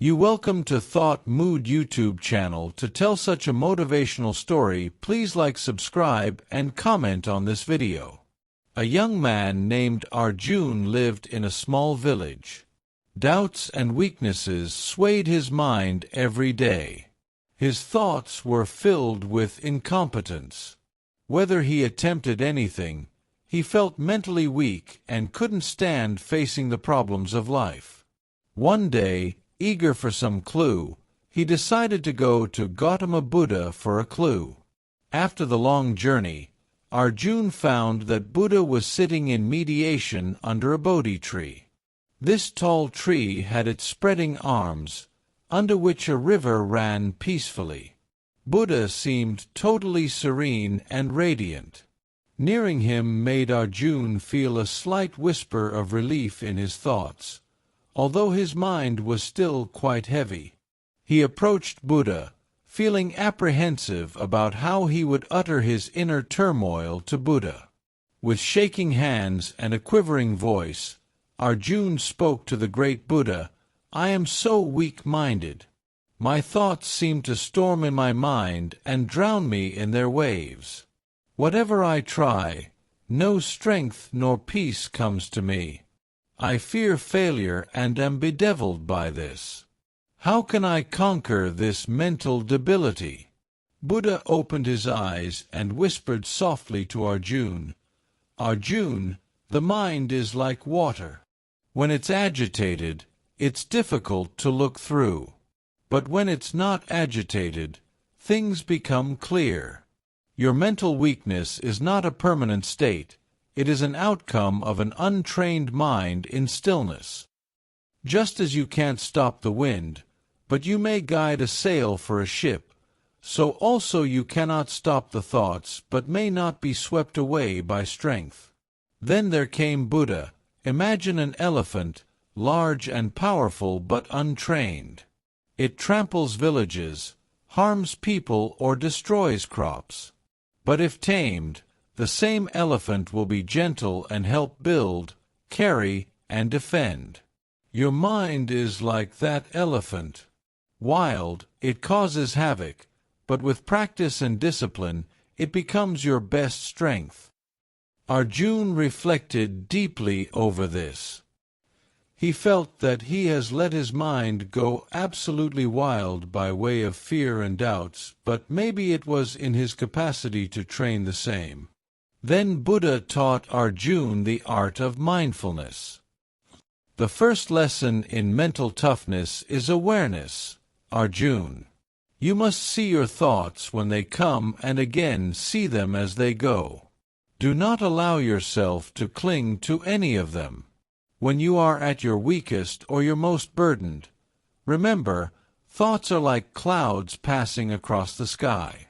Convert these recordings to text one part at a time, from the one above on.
You welcome to ThoughtMood YouTube channel. To tell such a motivational story, please like, subscribe, and comment on this video. A young man named Arjun lived in a small village. Doubts and weaknesses swayed his mind every day. His thoughts were filled with incompetence. Whether he attempted anything, he felt mentally weak and couldn't stand facing the problems of life. One day, eager for some clue, he decided to go to Gautama Buddha for a clue. After the long journey, Arjun found that Buddha was sitting in meditation under a Bodhi tree. This tall tree had its spreading arms, under which a river ran peacefully. Buddha seemed totally serene and radiant. Nearing him made Arjun feel a slight whisper of relief in his thoughts, although his mind was still quite heavy. He approached Buddha, feeling apprehensive about how he would utter his inner turmoil to Buddha. With shaking hands and a quivering voice, Arjun spoke to the great Buddha, "I am so weak-minded. My thoughts seem to storm in my mind and drown me in their waves. Whatever I try, no strength nor peace comes to me. I fear failure and am bedeviled by this. How can I conquer this mental debility?" Buddha opened his eyes and whispered softly to Arjun, "Arjun, the mind is like water. When it's agitated, it's difficult to look through. But when it's not agitated, things become clear. Your mental weakness is not a permanent state. It is an outcome of an untrained mind in stillness. Just as you can't stop the wind, but you may guide a sail for a ship, so also you cannot stop the thoughts but may not be swept away by strength." Then there came Buddha. Imagine an elephant, large and powerful but untrained. It tramples villages, harms people or destroys crops. But if tamed, the same elephant will be gentle and help build, carry, and defend. Your mind is like that elephant. Wild, it causes havoc, but with practice and discipline, it becomes your best strength. Arjun reflected deeply over this. He felt that he has let his mind go absolutely wild by way of fear and doubts, but maybe it was in his capacity to train the same. Then Buddha taught Arjun the art of mindfulness. The first lesson in mental toughness is awareness, Arjun. You must see your thoughts when they come and again see them as they go. Do not allow yourself to cling to any of them. When you are at your weakest or your most burdened, remember, thoughts are like clouds passing across the sky.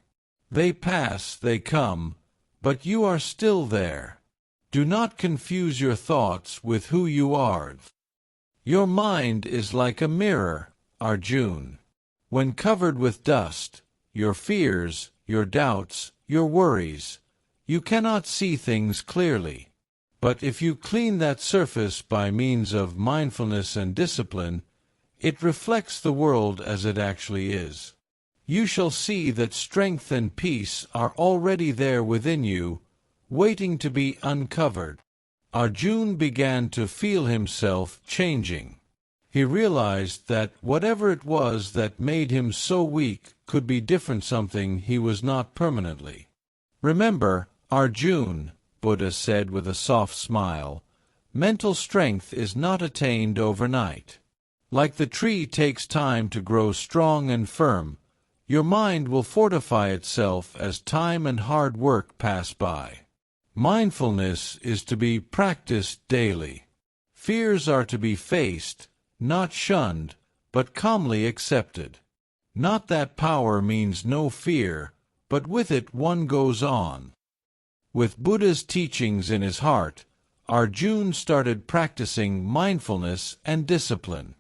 They pass, they come, but you are still there. Do not confuse your thoughts with who you are. Your mind is like a mirror, Arjun. When covered with dust, your fears, your doubts, your worries, you cannot see things clearly. But if you clean that surface by means of mindfulness and discipline, it reflects the world as it actually is. You shall see that strength and peace are already there within you, waiting to be uncovered. Arjun began to feel himself changing. He realized that whatever it was that made him so weak could be different, something he was not permanently. Remember, Arjun, Buddha said with a soft smile, mental strength is not attained overnight. Like the tree takes time to grow strong and firm, your mind will fortify itself as time and hard work pass by. Mindfulness is to be practiced daily. Fears are to be faced, not shunned, but calmly accepted. Not that power means no fear, but with it one goes on. With Buddha's teachings in his heart, Arjun started practicing mindfulness and discipline.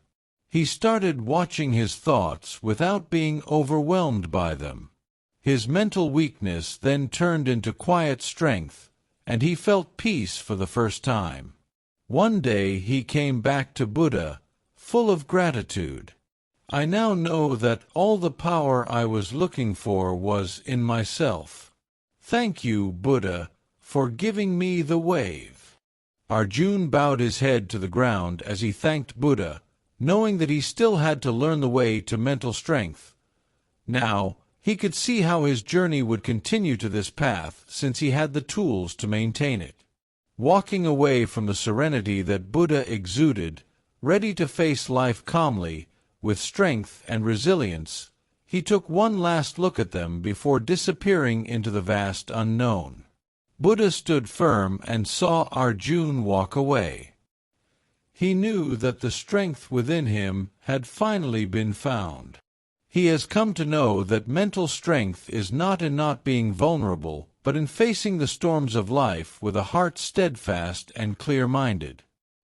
He started watching his thoughts without being overwhelmed by them. His mental weakness then turned into quiet strength, and he felt peace for the first time. One day he came back to Buddha, full of gratitude. I now know that all the power I was looking for was in myself. Thank you, Buddha, for giving me the wave." Arjun bowed his head to the ground as he thanked Buddha, knowing that he still had to learn the way to mental strength. Now, he could see how his journey would continue to this path since he had the tools to maintain it. Walking away from the serenity that Buddha exuded, ready to face life calmly, with strength and resilience, he took one last look at them before disappearing into the vast unknown. Buddha stood firm and saw Arjun walk away. He knew that the strength within him had finally been found. He has come to know that mental strength is not in not being vulnerable, but in facing the storms of life with a heart steadfast and clear-minded.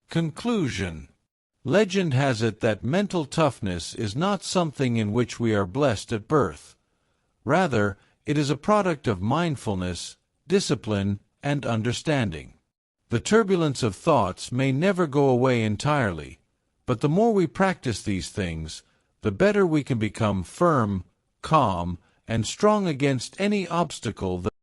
Conclusion. Legend has it that mental toughness is not something in which we are blessed at birth. Rather, it is a product of mindfulness, discipline, and understanding. The turbulence of thoughts may never go away entirely, but the more we practice these things, the better we can become firm, calm, and strong against any obstacle that